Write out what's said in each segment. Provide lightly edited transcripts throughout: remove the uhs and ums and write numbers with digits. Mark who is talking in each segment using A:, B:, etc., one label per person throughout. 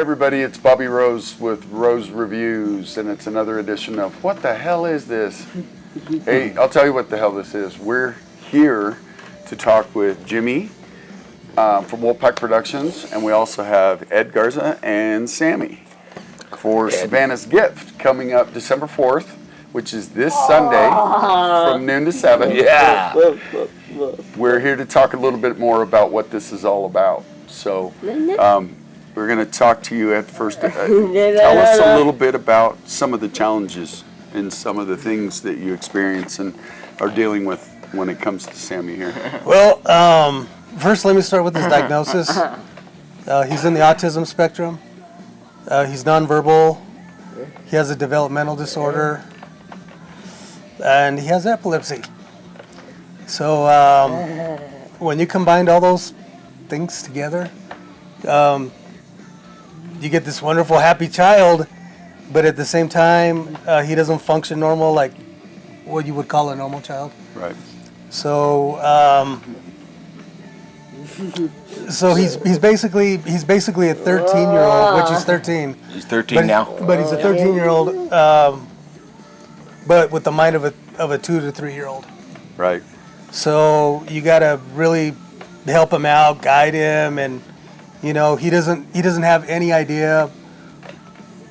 A: everybody, it's Bobby Rose with Rose Reviews, and it's another edition of What the Hell Is This? Hey, I'll tell you what the hell this is. We're here to talk with Jimmy from Wolfpack Productions, and we also have Ed Garza and Sammy for Savannah's Gift coming up December 4th, which is this Sunday from noon to 7.
B: Yeah.
A: We're here to talk a little bit more about what this is all about. So we're going to talk to you at first. Tell us a little bit about some of the challenges and some of the things that you experience and are dealing with when it comes to Sammy here.
C: Well, first let me start with his diagnosis. He's in the autism spectrum. He's nonverbal. He has a developmental disorder. And he has epilepsy. So when you combine all those things together, you get this wonderful, happy child, but at the same time, he doesn't function normal like what you would call a normal child.
A: Right.
C: So, he's basically a 13-year-old, which is 13.
B: He's 13 now.
C: But he's a 13-year-old, but with the mind of a 2 to 3-year-old.
A: Right.
C: So you gotta really help him out, guide him, and he doesn't have any idea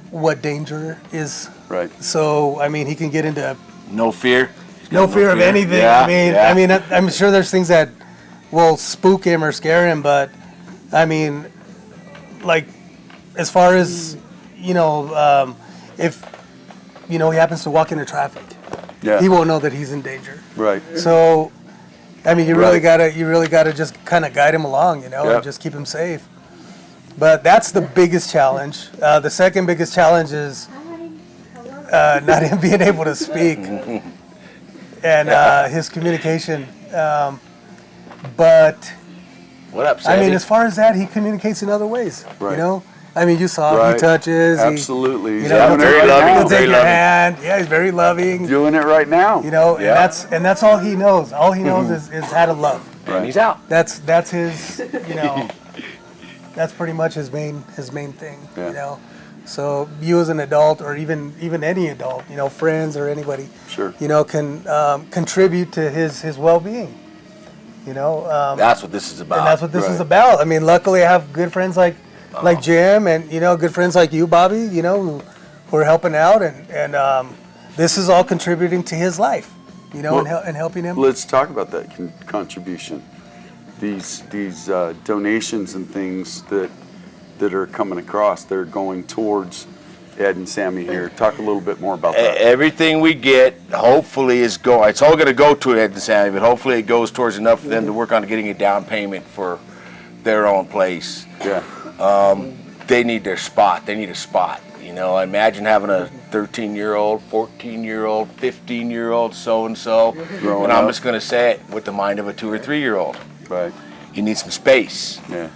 C: what danger is.
A: Right.
C: So I mean, he can get into
B: No fear.
C: no fear of anything.
B: Yeah,
C: I'm sure there's things that will spook him or scare him, but I mean, like as far as if he happens to walk into traffic, he won't know that he's in danger.
A: Right.
C: So I mean, you really gotta just kind of guide him along, and just keep him safe. But that's the biggest challenge. The second biggest challenge is not him being able to speak and his communication. But
B: What up, Sammy?
C: I mean, as far as that, he communicates in other ways.
A: Right.
C: I mean, you saw he touches.
A: Absolutely.
C: He's
A: doing
B: very
A: it right
B: loving.
A: now.
C: He'll take
B: Very
C: your
B: loving.
C: hand. Yeah, he's very loving.
A: Doing it right now.
C: And that's all he knows. All he knows is how to love.
B: And he's out.
C: That's his, that's pretty much his main thing.
A: Yeah.
C: So you as an adult, or even any adult, friends or anybody,
A: Sure.
C: can contribute to his well-being.
B: That's what this is about.
C: And that's what this is
A: Right.
C: about. I mean, luckily I have good friends like Jim, and good friends like you, Bobby, who are helping out, and this is all contributing to his life, and helping him.
A: Let's talk about that contribution. These donations and things that are coming across, they're going towards Ed and Sammy here. Talk a little bit more about that.
B: Everything we get, hopefully, is going. It's all going to go to Ed and Sammy, but hopefully it goes towards enough for them to work on getting a down payment for their own place.
A: Yeah.
B: They need their spot. They need a spot. Imagine having a 13-year-old, 14-year-old, 15-year-old, so-and-so. And I'm just going to say it, with the mind of a 2 or 3-year-old.
A: Right.
B: You need some space.
A: Yeah.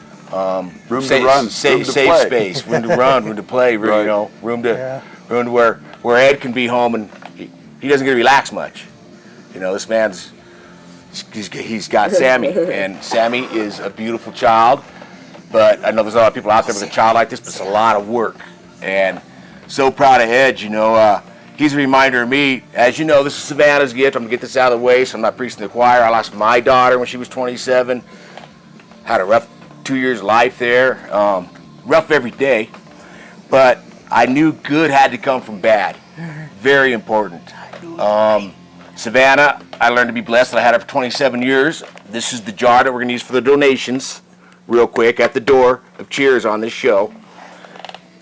B: Room
A: to run,
B: safe
A: room to play.
B: space, room to run, room to play,
A: Right.
B: room to where Ed can be home and he doesn't get to relax much. This man's he's got Sammy, and Sammy is a beautiful child. But I know there's a lot of people out there with a child like this, but it's a lot of work. And so proud of Ed, he's a reminder of me. As you know, this is Savannah's gift. I'm going to get this out of the way so I'm not preaching to the choir. I lost my daughter when she was 27. Had a rough 2 years of life there. Rough every day. But I knew good had to come from bad. Very important. Savanna, I learned to be blessed that I had her for 27 years. This is the jar that we're going to use for the donations. Real quick, at the door of Cheers on this show.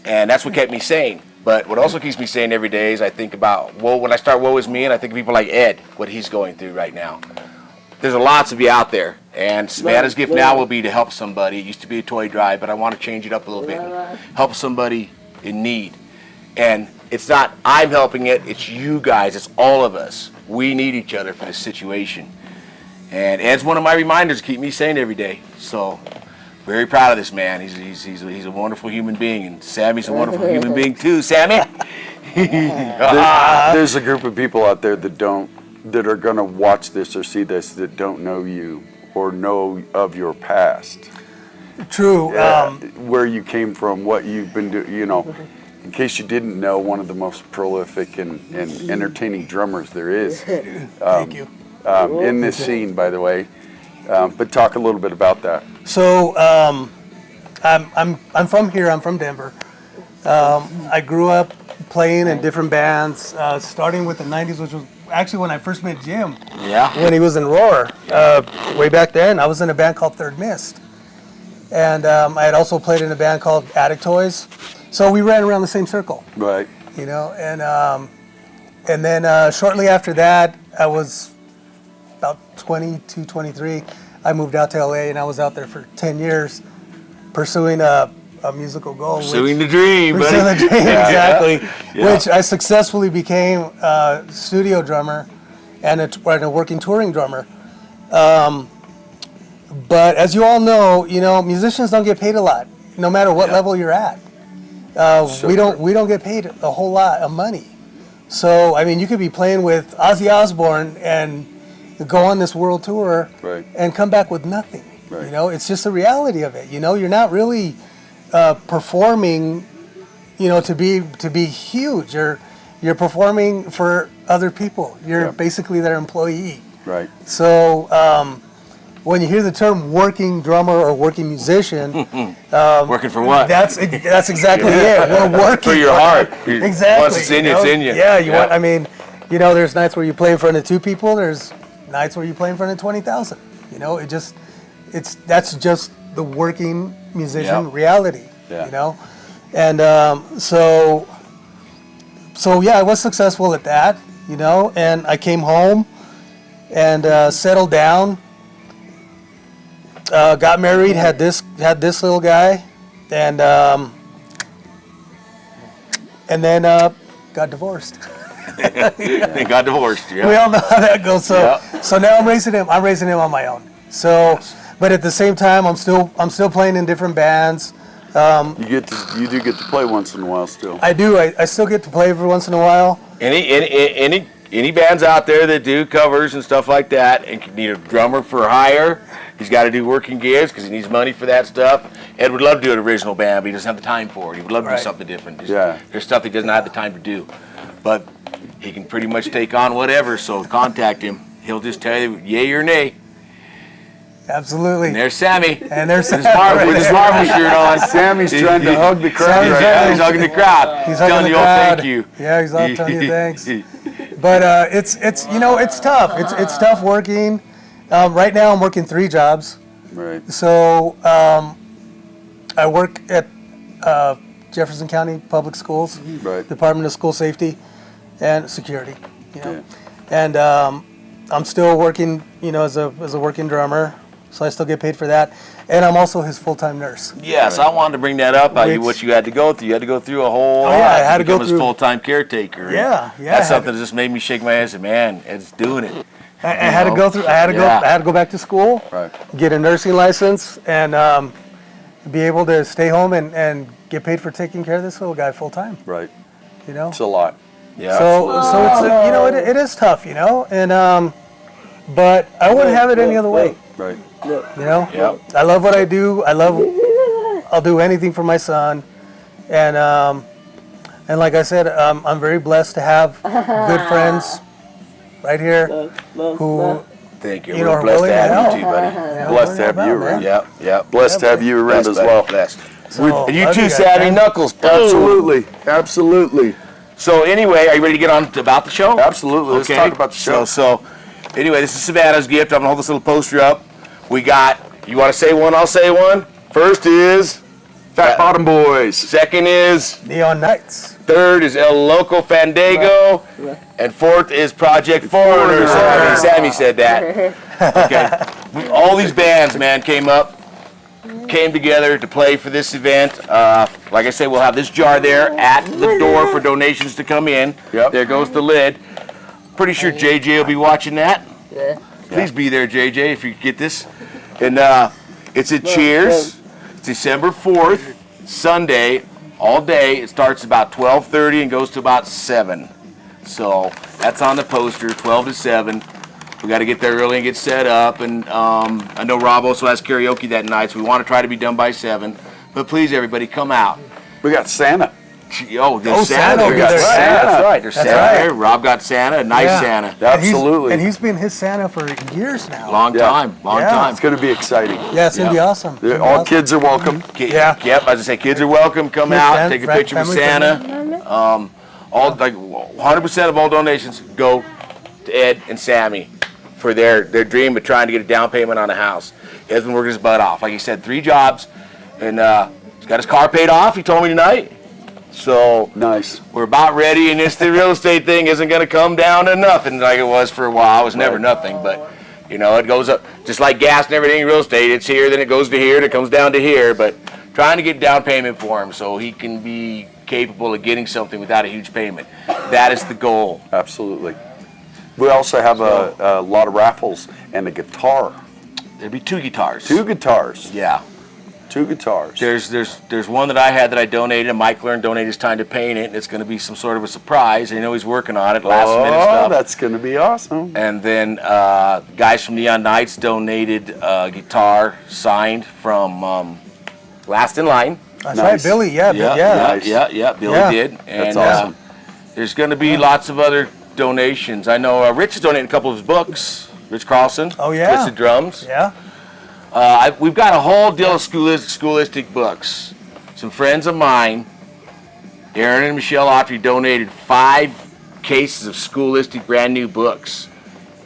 B: And that's what kept me sane. But what also keeps me sane every day is I think about, when I start Woe Is Me, and I think of people like Ed, what he's going through right now. There's lots of you out there. And Savannah's gift now will be to help somebody. It used to be a toy drive, but I want to change it up a little bit and help somebody in need. And it's not I'm helping it, it's you guys, it's all of us. We need each other for this situation. And Ed's one of my reminders to keep me sane every day. So very proud of this man. He's a wonderful human being, and Sammy's a wonderful human being too. Sammy.
A: There's a group of people out there that are going to watch this or see this that don't know you or know of your past.
C: True.
A: Where you came from, what you've been doing, in case you didn't know, one of the most prolific and entertaining drummers there is.
C: Thank you.
A: In this scene, by the way. But talk a little bit about that.
C: So I'm from here. I'm from Denver. I grew up playing in different bands, starting with the '90s, which was actually when I first met Jim.
B: Yeah.
C: When he was in Roar, way back then. I was in a band called Third Mist, and I had also played in a band called Attic Toys. So we ran around the same circle.
A: Right.
C: And then shortly after that, I was about 22, 23. I moved out to LA, and I was out there for 10 years pursuing a musical goal.
B: Pursuing the dream, buddy.
C: Pursuing the dream, exactly.
B: Yeah.
C: Which I successfully became a studio drummer and a working touring drummer. But as you all know, musicians don't get paid a lot, no matter what level you're at. We don't get paid a whole lot of money. So I mean, you could be playing with Ozzy Osbourne and go on this world tour and come back with nothing.
A: Right.
C: It's just the reality of it. You're not really performing, to be huge. You're performing for other people. You're basically their employee.
A: Right.
C: So when you hear the term working drummer or working musician,
B: working for what?
C: That's exactly it. We're working
B: for your heart.
C: Exactly.
B: Once it's in you, it's in you.
C: Yeah, you want. I mean, there's nights where you play in front of 2 people. There's nights where you play in front of 20,000. That's just the working musician reality.
A: Yeah.
C: And so I was successful at that. And I came home and settled down. Got married, had this little guy, and then got divorced.
B: They got divorced. Yeah.
C: We all know how that goes. So now I'm raising him on my own. So, but at the same time, I'm still playing in different bands.
A: You do get to play once in a while still.
C: I do. I still get to play every once in a while.
B: Any bands out there that do covers and stuff like that and need a drummer for hire, he's got to do working gigs because he needs money for that stuff. Ed would love to do an original band, but he doesn't have the time for it. He would love to do something different. There's stuff he doesn't have the time to do. But he can pretty much take on whatever, so contact him. He'll just tell you yay or nay.
C: Absolutely.
B: And there's Sammy.
C: And there's
B: with his Marvel shirt on.
A: Sammy's trying to hug the crowd.
B: He's hugging the crowd.
C: He's
B: telling you all thank you.
C: Yeah, he's all telling you thanks. But it's tough. It's tough working. Right now I'm working 3 jobs.
A: Right.
C: So I work at Jefferson County Public Schools, Department of School Safety and Security. And I'm still working, as a working drummer, so I still get paid for that. And I'm also his full-time nurse.
B: Yes, I wanted to bring that up. What you had to go through. You had to go through a whole lot.
C: I had to go
B: become
C: through
B: his full-time caretaker.
C: Yeah.
B: That's something that just made me shake my head and say, man, Ed's doing it.
C: I had to go through. I had to go back to school, get a nursing license, and be able to stay home and get paid for taking care of this little guy full time.
A: Right. It's a lot.
B: Yeah.
C: So it's it is tough, and but I wouldn't have it any other way.
A: Right.
B: Yeah.
C: I love what I do. I'll do anything for my son, and like I said, I'm very blessed to have good friends right here who
B: thank you.
C: We're
B: We're blessed
C: willing
B: to
C: to
B: have
C: help.
B: you too, buddy.
A: Blessed to have you around.
B: Yeah.
A: Blessed to have you around
B: Blessed,
A: as
B: buddy.
A: well.
B: Blessed.
C: So,
B: And you
C: love
B: too,
C: guys,
B: Sammy
C: man.
B: Knuckles.
A: Absolutely.
B: So anyway, are you ready to get on to about the show?
A: Absolutely. Let's talk about the show.
B: So anyway, this is Savannah's gift. I'm gonna hold this little poster up. We got. You want to say one? I'll say one. First is
A: Fat Bottom Boys.
B: Second is
C: Neon Nights.
B: Third is El Loco Fandango. And fourth is Project Foreigner. Sammy said that. Okay. All these bands, man, came together to play for this event. Like I said, we'll have this jar there at the door for donations to come in.
A: Yep.
B: There goes the lid. Pretty sure JJ will be watching that. Yeah. Please be there, JJ, if you get this. And it's at Cheers. It's December 4th, Sunday, all day. It starts about 12:30 and goes to about 7. So that's on the poster, 12 to 7. We got to get there early and get set up. And I know Rob also has karaoke that night, so we want to try to be done by 7. But please, everybody, come out.
A: We got Santa.
B: Oh, there's
C: Santa.
B: Santa.
C: We got
B: That's right.
A: Santa.
B: That's right. There's
C: That's
B: Santa
C: right.
B: there. Rob got Santa. A nice
C: Yeah.
B: Santa.
A: Absolutely.
C: And he's been his Santa for years now.
B: Long
A: Yeah.
B: time. Long
C: Yeah.
B: time.
A: It's going to be exciting.
C: Yeah, it's going to be awesome. It's gonna be
A: All
C: awesome.
A: kids are welcome.
B: Yep. As I say, kids are welcome. Come
C: Kids,
B: out,
C: fam-
B: take a
C: fam-
B: picture with
C: family
B: Santa. All like 100% of all donations go to Ed and Sammy for their dream of trying to get a down payment on a house. He has been working his butt off. Like he said, 3 jobs, and he's got his car paid off. He told me tonight. So
A: Nice.
B: we're about ready, and the real estate thing isn't going to come down to nothing like it was for a while. It was never nothing, but you know, it goes up just like gas and everything in real estate. It's here, then it goes to here, then it comes down to here. But trying to get down payment for him so he can be capable of getting something without a huge payment. That is the goal.
A: Absolutely. We also have a lot of raffles and a guitar.
B: There'd be 2 guitars.
A: 2 guitars.
B: Yeah.
A: 2 guitars.
B: There's one that I had that I donated, and Mike learned donated his time to paint it, and it's going to be some sort of a surprise. I know he's working on it, last minute stuff.
A: That's going to be awesome.
B: And then guys from Neon Nights donated a guitar signed from Last in Line.
C: That's
A: Nice.
C: right, Billy. Yeah.
A: Nice.
B: Billy
C: Yeah.
B: did. And
A: That's awesome.
B: there's going to be lots of other donations. I know Rich is donating a couple of his books. Rich Carlson.
C: Oh, yeah.
B: Twisted Drums.
C: Yeah.
B: We've got a whole deal of scholastic books. Some friends of mine, Aaron and Michelle Autry, donated 5 cases of scholastic brand new books.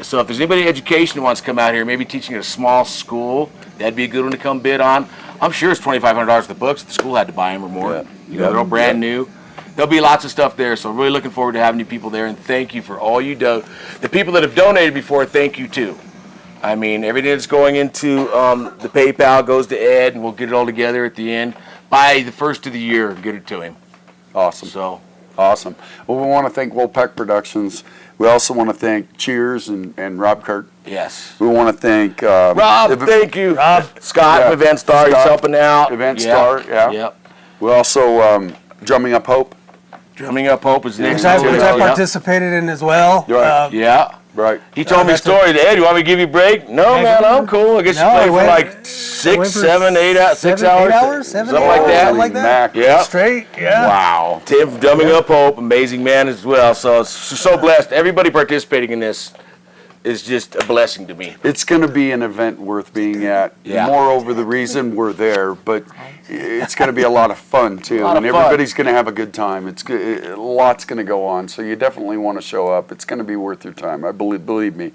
B: So if there's anybody in education who wants to come out here, maybe teaching at a small school, that'd be a good one to come bid on. I'm sure it's $2,500 worth of books. The school had to buy them or more.
A: Yeah.
B: You know, they're all brand new. There'll be lots of stuff there, so really looking forward to having you people there, and thank you for all you do. The people that have donated before, thank you too. I mean, everything that's going into the PayPal goes to Ed, and we'll get it all together at the end. By the first of the year, get it to him.
A: Awesome.
B: So,
A: Awesome. Well, we want to thank Wolfpack Productions. We also want to thank Cheers and Rob Kirk.
B: yes.
A: We want to thank
B: Rob, thank you.
C: Rob.
B: Scott,
A: Yeah.
B: Event Star, he's
A: Scott,
B: helping out.
A: Event Star, yeah.
B: Yep.
A: We also Drumming Up Hope.
B: Drumming Up Hope is next.
C: Which I
B: Yeah.
C: participated in as well.
A: Right.
B: Yeah.
A: Right.
B: He told me a
C: that's
B: story. Ed, you want me to give you a break? No, man, I'm cool. I guess
C: No,
B: you play
C: I
B: for
C: went-
B: like
C: went
B: 6,
C: for
B: 7, 8 hours, 6
C: 7, 8
B: hours,
C: hours, 7,
B: something
C: 8
B: like
C: hours,
B: that.
C: something like that.
A: Mac.
B: Yeah.
C: Straight. Yeah.
A: Wow.
B: Tim, Drumming Up Hope, amazing man as well. So so blessed. Everybody participating in this is just a blessing to me.
A: It's going to be an event worth being at.
B: Yeah.
A: Moreover, the reason we're there, but it's going to be a lot of fun too,
B: lot of
A: and
B: fun.
A: everybody's going to have a good time. It's a lot's going to go on, so you definitely want to show up. It's going to be worth your time. I believe me.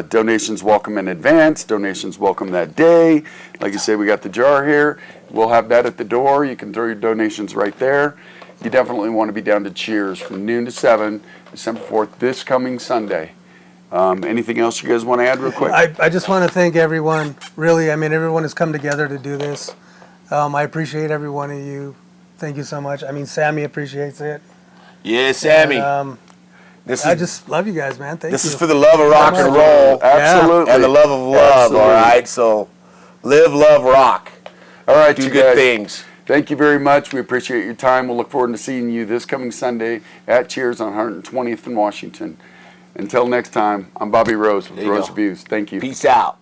A: Donations welcome in advance. Donations welcome that day. Like you said, we got the jar here. We'll have that at the door. You can throw your donations right there. You definitely want to be down to Cheers from noon to 7, December 4th, this coming Sunday. Anything else you guys want to add real quick?
C: I just want to thank everyone. Really, I mean, everyone has come together to do this. I appreciate every one of you. Thank you so much. I mean, Sammy appreciates it.
B: Yeah, Sammy.
C: And,
B: this
C: I
B: is
C: just love you guys, man. Thank
B: this
C: you.
B: is for the love of rock and roll
A: Absolutely.
B: and the love of love.
A: Absolutely.
B: All right, so live, love, rock.
A: All right,
B: Do
A: you
B: good
A: guys.
B: things.
A: Thank you very much. We appreciate your time. We'll look forward to seeing you this coming Sunday at Cheers on 120th in Washington. Until next time, I'm Bobby Rose with
B: There you
A: Rose
B: go.
A: Reviews. Thank you.
B: Peace out.